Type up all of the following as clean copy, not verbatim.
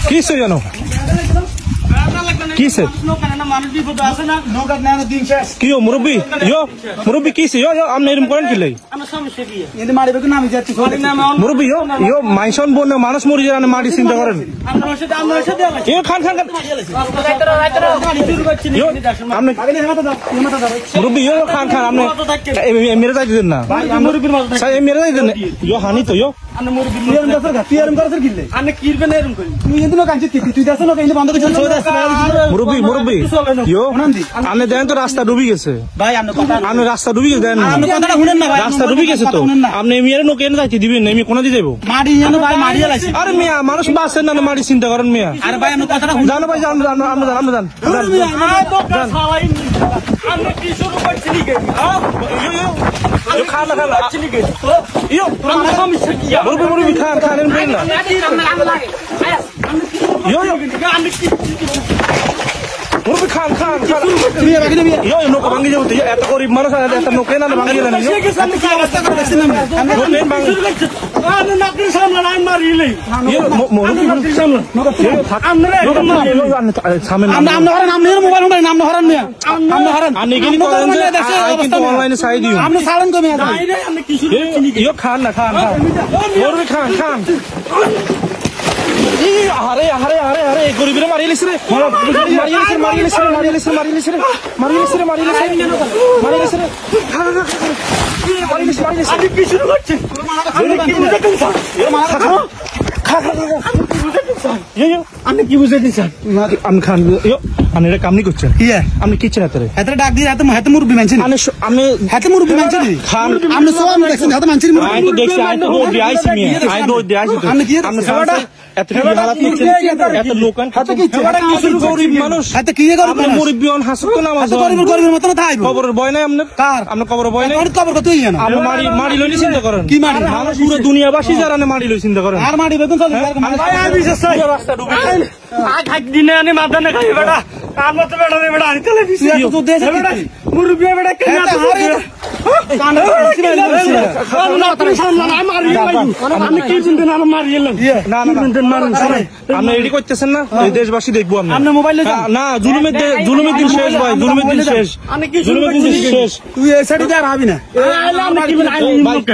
কিসে জানো কিসে কি মুরব্বী মুরব্বী কিসে আপনি এরকম করেন কি লাই মুরব্বী মাইসন বোন মানুষ মরি যান মাটি চিন্তা করেন খান খান মুরব্বী খান খান আপনি মেরে যাই দেন না মেরে যাই দেন হানি তো মুরব্বী মুরব্বী আপনি দেন তো রাস্তা ডুবি গেছে আপনি রাস্তা ডুবি গেছে দেন রাস্তা ডুবি গেছে তো আপনি মেয়ের নোকে এনে যাইতে দিবেন না আমি কোনা দিয়ে যাবো আরে মিয়া মানুষ বাঁচেন না মাটি চিন্তা করেন মিয়া জানো ভাই জান খান খান খান খান নৌকা ভাঙি যাবো এত গরিব মানুষ একটা নৌকে না ভাঙি গেলেন অনলাইনে চাই দিও খান না খান খান খান আরে আরে আরে আরে গরিবের মারিয়েছে রে আপনি কি বুঝে দিচ্ছেন আমি খান আপনি এটা কামনি করছেন আপনি কিচ্ছেন হাতে ডাক দিয়ে হাতে মুরব্বী মানছেন আমি হাতে মুরব্বী মানছেন খান আপনি সব আমি দেখছেন হাতে মানছেন আমি তো দেখছি আমি তো দৌড় দিয়ে আইছি আমি দৌড় দিয়ে আইছি আপনি কি আপনি এত হালাত নিচ্ছেন এত লোকান হাতে কি গরিব মানুষ হাতে কি করবেন মুরব্বী অন হাসত না নামাজ গরিবের মত না থাকবে কবরের ভয় নাই আপনার কার আপনার কবরের ভয় নাই কবর কতই না আপনি মারি লইনি চিন্তা করেন কি মারি মানুষ পুরো দুনিয়াবাসী যারা মারি লই চিন্তা করেন আর মারি বেতন চলে ভাই বিশেষ রাস্তা ডুবে আজ হাত দিনে আনি মাদানে খাই বেটা আর মত বেটা রে বেটা আনি চলে বিশেষ তো দেশ মুরব্বী বেটা কেন কান আমি কি চিন্তা না মারি এলাম না না মারুন আপনি রেডি করতেছেন না দেশবাসী দেখবো আপনি মোবাইলে না জুলুমের দিন শেষ ভাই জুলুমের দিন শেষ জুলুমের দিন শেষ তুই এই সাইডে যা আবি না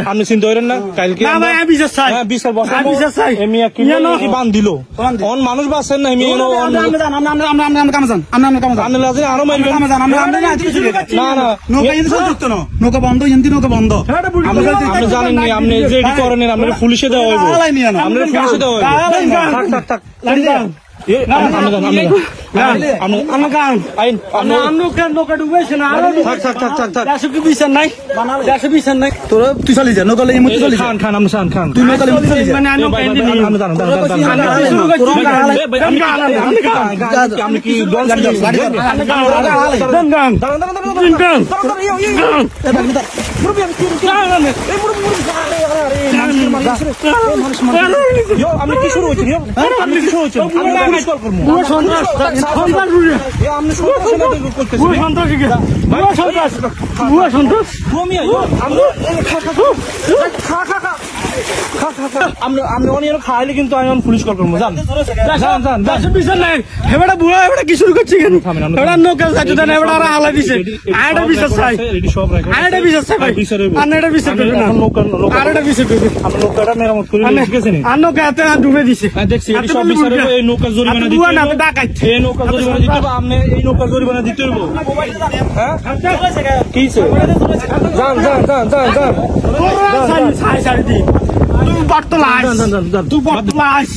আপনি চিন্তা করেন না কালকে না ভাই আমি বিচার চাই হ্যাঁ বিচার বসা আমি বিচার চাই এমিয়া কি বান দিল অন মানুষ বাসেন না এমিয়া আমরা কাম জান আপনি লাজে আরো মারবেন না না নৌকা ইন যুক্ত না নৌকা বন্ধ ইনতি নৌকা বন্ধ আপনি জানেন না আপনি যে এডি করেন আপনি পুলিশে দেওয়া হইব আমরা পুলিশে দেওয়া হইব থাক থাক তুই চলি যা নৌকা খান খান খান তুই আপনি কি শুরু হয়েছেন আপনি কি শুরু হয়েছেন খাইলে কিন্তু আমি পুলিশ কল করবো জান কি শুরু করছি হালা দিছে বিশ্বাস চাই বিশ্বাস চাই নৌকাটা মেরামত করে নৌকা ডুবে দিছে দেখছি সব বিচারে এই নৌকা জরিমানা দিতে এই নৌকা জরিমানা দিতে হবে আপনি এই নৌকা জরিমানা দিতে হবে হ্যাঁ কি যান যান যান যান যান তুই বটলাস